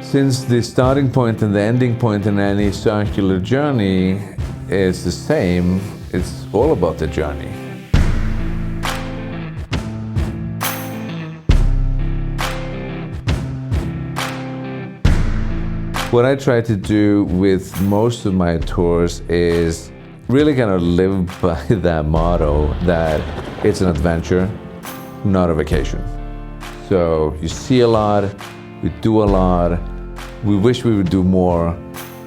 Since the starting point and the ending point in any circular journey is the same, it's all about the journey. What I try to do with most of my tours is really kind of live by that motto that it's an adventure, not a vacation. So you see a lot, we do a lot, we wish we would do more,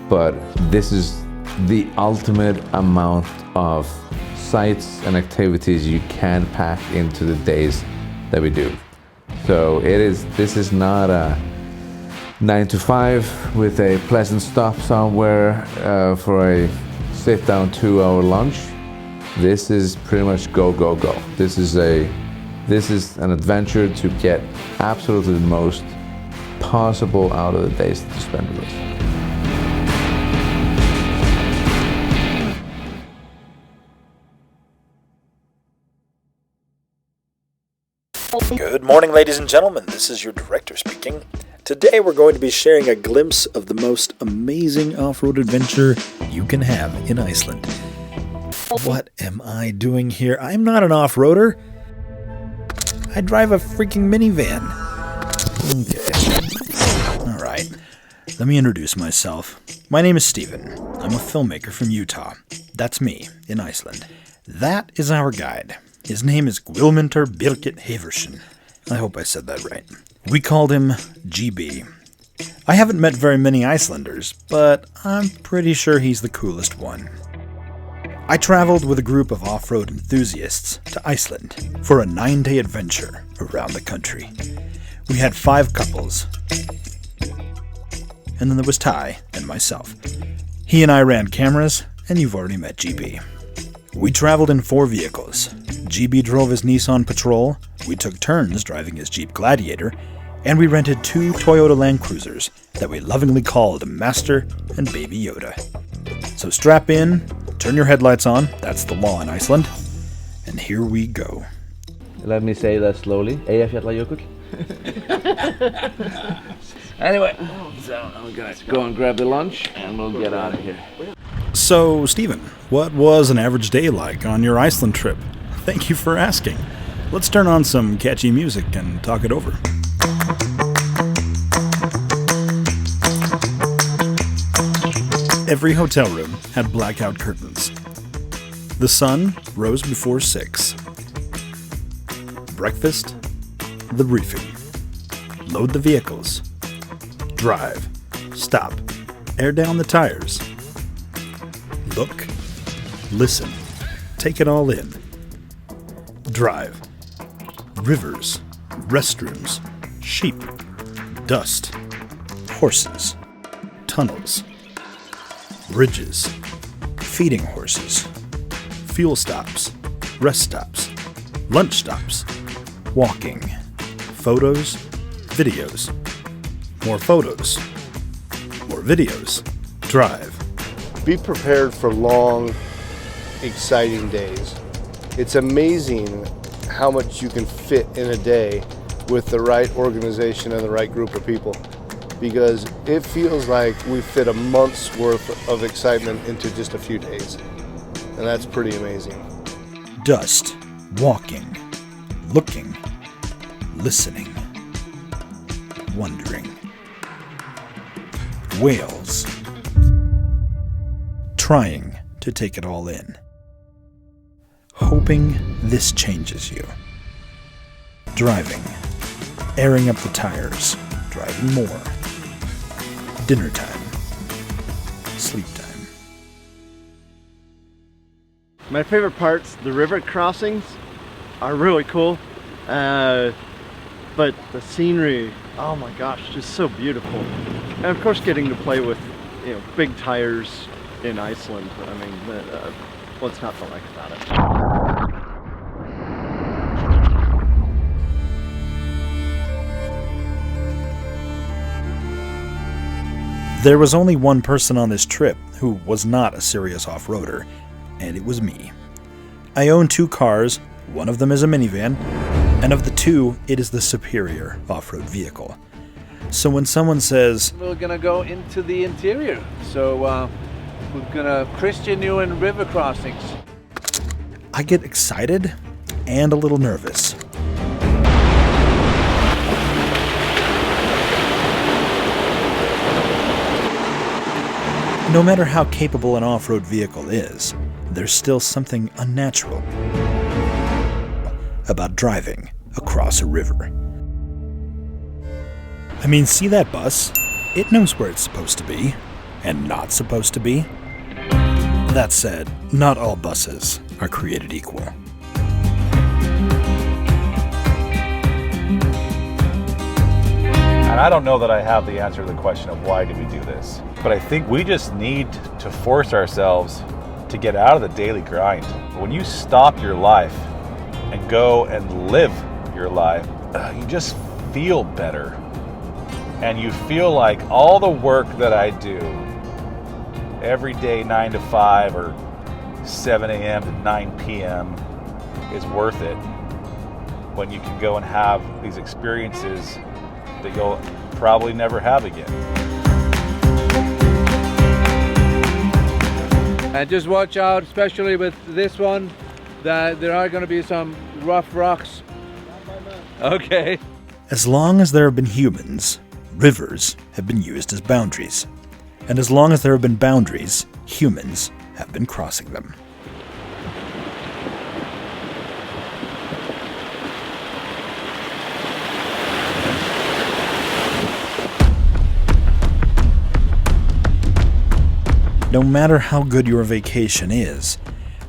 but this is the ultimate amount of sights and activities you can pack into the days that we do. So this is not a 9 to 5 with a pleasant stop somewhere for a sit-down 2-hour lunch. This is pretty much go, go, go. This is an adventure to get absolutely the most possible out of the days that you spend with us. Good morning, ladies and gentlemen. This is your director speaking. Today we're going to be sharing a glimpse of the most amazing off-road adventure you can have in Iceland. What am I doing here? I'm not an off-roader. I drive a freaking minivan. Okay. Alright. Let me introduce myself. My name is Steven. I'm a filmmaker from Utah. That's me, in Iceland. That is our guide. His name is Guðmundur Birgit Haversen. I hope I said that right. We called him GB. I haven't met very many Icelanders, but I'm pretty sure he's the coolest one. I traveled with a group of off-road enthusiasts to Iceland for a 9-day adventure around the country. We had 5 couples, and then there was Ty and myself. He and I ran cameras, and you've already met GB. We traveled in 4 vehicles. GB drove his Nissan Patrol, we took turns driving his Jeep Gladiator, and we rented 2 Toyota Land Cruisers that we lovingly called Master and Baby Yoda. So strap in, turn your headlights on, that's the law in Iceland, and here we go. Let me say that slowly. Eyjafjallajökull. Anyway, so I'm gonna go and grab the lunch and we'll get out of here. So, Steven, what was an average day like on your Iceland trip? Thank you for asking. Let's turn on some catchy music and talk it over. Every hotel room had blackout curtains. The sun rose before 6. Breakfast, the briefing. Load the vehicles. Drive. Stop. Air down the tires. Look. Listen. Take it all in. Drive. Rivers. Restrooms. Sheep. Dust. Horses. Tunnels. Bridges. Feeding horses. Fuel stops. Rest stops. Lunch stops. Walking. Photos. Videos. More photos. More videos. Drive. Be prepared for long, exciting days. It's amazing how much you can fit in a day with the right organization and the right group of people, because it feels like we fit a month's worth of excitement into just a few days, and that's pretty amazing. Dust. Walking. Looking. Listening. Wondering. Whales. Trying to take it all in. Hoping this changes you. Driving. Airing up the tires. Driving more. Dinner time. Sleep time. My favorite parts, the river crossings, are really cool. But the scenery, oh my gosh, just so beautiful. And of course getting to play with, big tires in Iceland. I mean, what's not to like about it? There was only one person on this trip who was not a serious off-roader, and it was me. I own 2 cars, one of them is a minivan, and of the 2, it is the superior off-road vehicle. So when someone says, We're gonna go into the interior. So we're gonna Christian you in river crossings. I get excited and a little nervous. No matter how capable an off-road vehicle is, there's still something unnatural about driving across a river. I mean, see that bus? It knows where it's supposed to be, and not supposed to be. That said, not all buses are created equal. And I don't know that I have the answer to the question of why do we do this. But I think we just need to force ourselves to get out of the daily grind. When you stop your life and go and live your life, you just feel better. And you feel like all the work that I do every day, 9 to 5 or 7 a.m. to 9 p.m. is worth it when you can go and have these experiences that you'll probably never have again. And just watch out, especially with this one, that there are going to be some rough rocks. Okay. As long as there have been humans, rivers have been used as boundaries. And as long as there have been boundaries, humans have been crossing them. No matter how good your vacation is,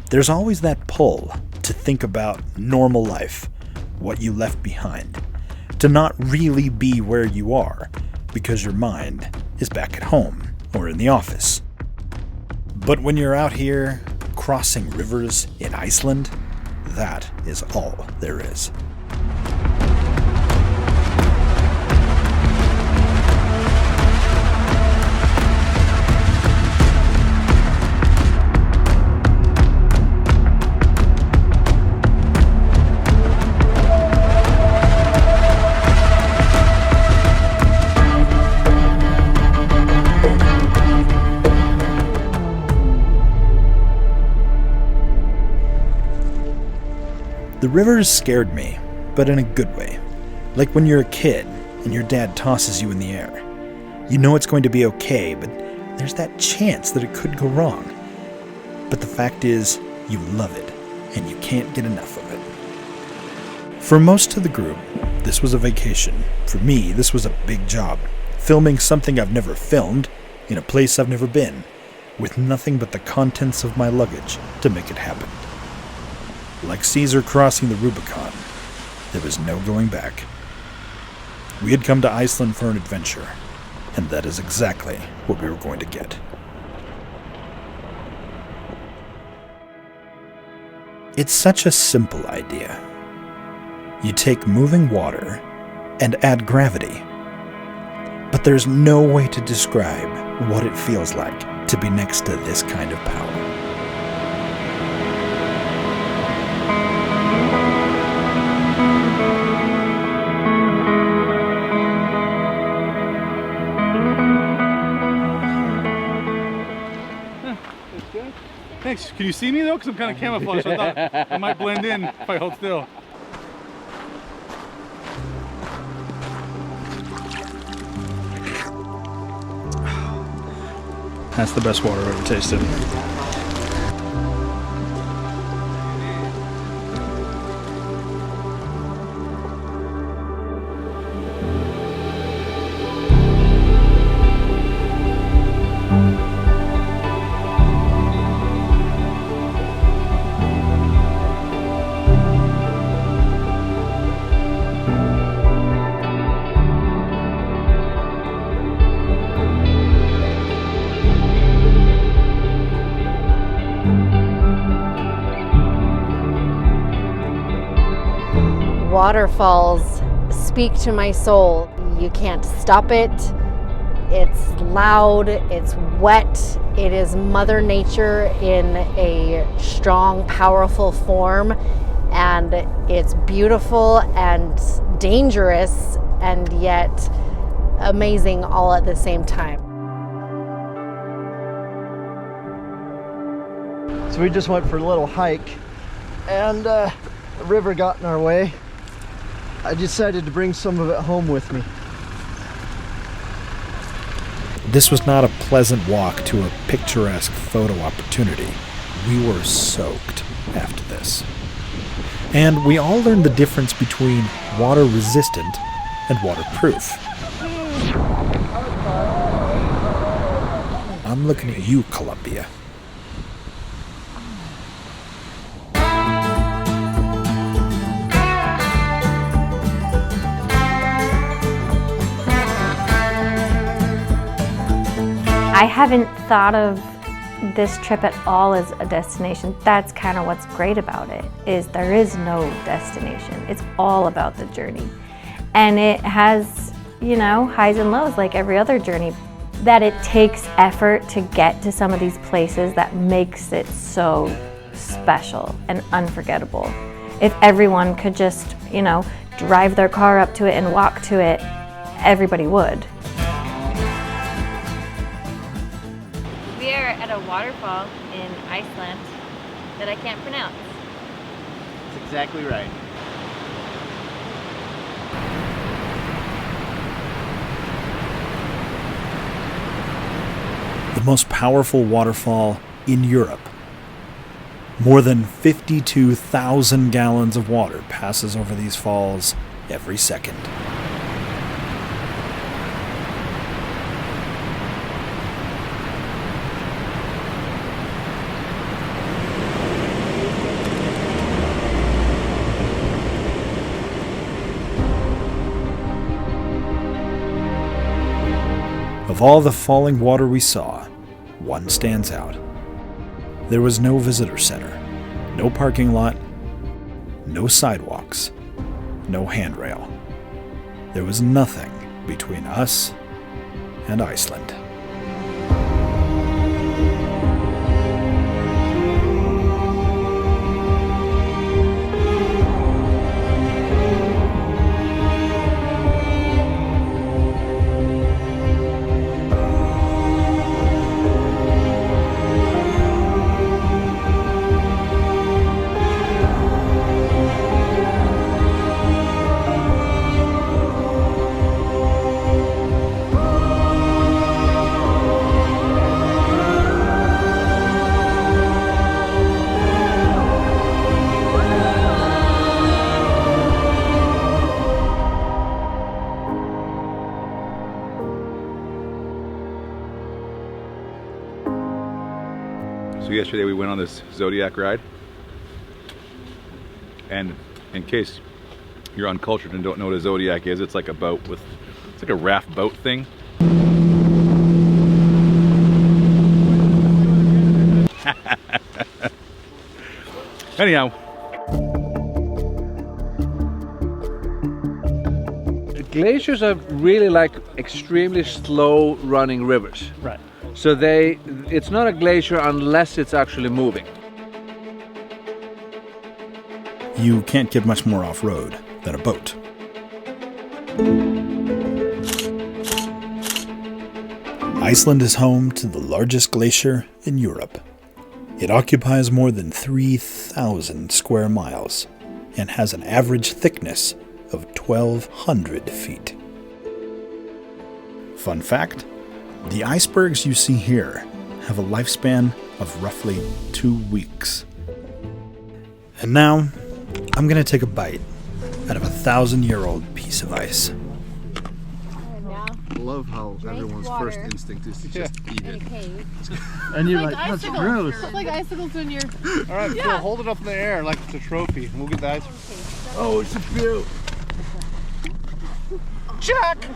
there's always that pull to think about normal life, what you left behind, to not really be where you are because your mind is back at home or in the office. But when you're out here crossing rivers in Iceland, that is all there is. The rivers scared me, but in a good way. Like when you're a kid and your dad tosses you in the air. You know it's going to be okay, but there's that chance that it could go wrong. But the fact is, you love it, and you can't get enough of it. For most of the group, this was a vacation. For me, this was a big job. Filming something I've never filmed, in a place I've never been, with nothing but the contents of my luggage to make it happen. Like Caesar crossing the Rubicon, there was no going back. We had come to Iceland for an adventure, and that is exactly what we were going to get. It's such a simple idea. You take moving water and add gravity, but there's no way to describe what it feels like to be next to this kind of power. Thanks. Can you see me though? Because I'm kind of camouflaged. So I thought I might blend in if I hold still. That's the best water I've ever tasted. Waterfalls speak to my soul. You can't stop it. It's loud, it's wet, it is Mother Nature in a strong, powerful form, and it's beautiful and dangerous, and yet amazing all at the same time. So we just went for a little hike, and the river got in our way. I decided to bring some of it home with me. This was not a pleasant walk to a picturesque photo opportunity. We were soaked after this. And we all learned the difference between water-resistant and waterproof. I'm looking at you, Columbia. I haven't thought of this trip at all as a destination. That's kind of what's great about it, is there is no destination. It's all about the journey. And it has, you know, highs and lows like every other journey. That it takes effort to get to some of these places that makes it so special and unforgettable. If everyone could just, you know, drive their car up to it and walk to it, everybody would. We are at a waterfall in Iceland that I can't pronounce. That's exactly right. The most powerful waterfall in Europe. More than 52,000 gallons of water passes over these falls every second. Of all the falling water we saw, one stands out. There was no visitor center, no parking lot, no sidewalks, no handrail. There was nothing between us and Iceland. So yesterday we went on this Zodiac ride, and in case you're uncultured and don't know what a Zodiac is, it's like a boat with, it's like a raft boat thing. Anyhow. Glaciers are really like extremely slow running rivers. Right. So it's not a glacier unless it's actually moving. You can't get much more off-road than a boat. Iceland is home to the largest glacier in Europe. It occupies more than 3,000 square miles and has an average thickness of 1,200 feet. Fun fact, the icebergs you see here have a lifespan of roughly 2 weeks. And now, I'm gonna take a bite out of a 1,000-year-old piece of ice. I love how everyone's first instinct is to just eat it. And you're like, that's gross. It's like icicles when you're... All right, Phil, hold it up in the air like it's a trophy, and we'll get the ice. Oh, it's a few. Jack!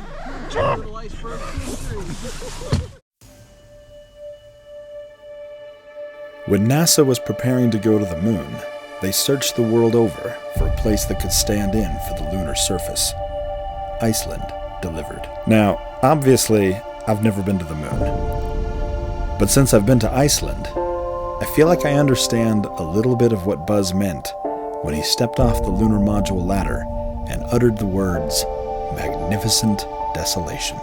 Jack! When NASA was preparing to go to the moon, they searched the world over for a place that could stand in for the lunar surface. Iceland delivered. Now, obviously, I've never been to the moon. But since I've been to Iceland, I feel like I understand a little bit of what Buzz meant when he stepped off the lunar module ladder and uttered the words, "magnificent desolation.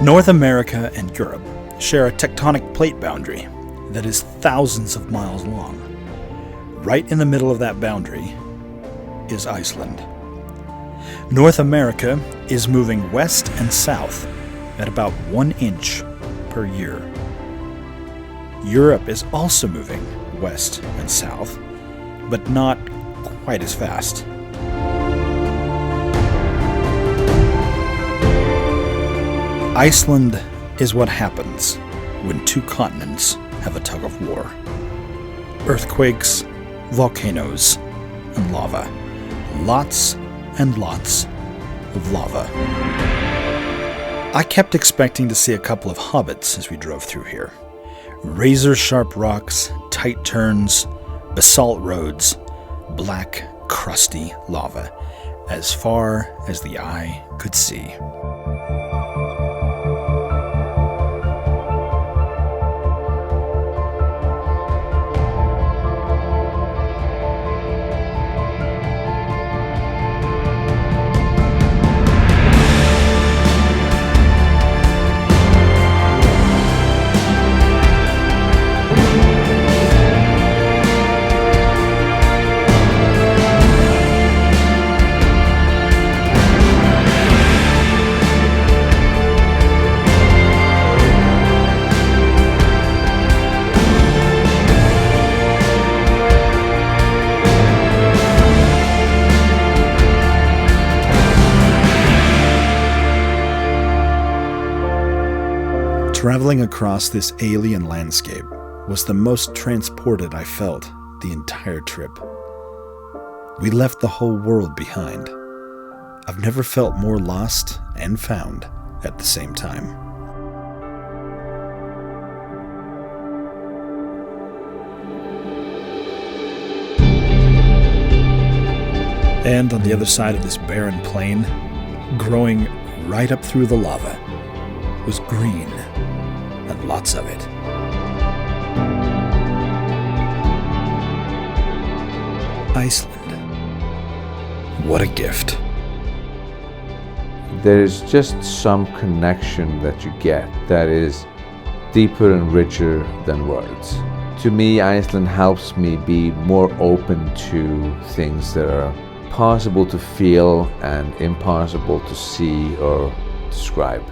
North America and Europe share a tectonic plate boundary that is thousands of miles long. Right in the middle of that boundary is Iceland. North America is moving west and south at about 1 inch per year. Europe is also moving west and south, but not quite as fast. Iceland is what happens when two continents have a tug of war. Earthquakes, volcanoes, and lava. Lots and lots of lava. I kept expecting to see a couple of hobbits as we drove through here. Razor-sharp rocks, tight turns, basalt roads, black, crusty lava, as far as the eye could see. Traveling across this alien landscape was the most transported I felt the entire trip. We left the whole world behind. I've never felt more lost and found at the same time. And on the other side of this barren plain, growing right up through the lava, was green, and lots of it. Iceland. What a gift. There's just some connection that you get that is deeper and richer than words. To me, Iceland helps me be more open to things that are possible to feel and impossible to see or describe.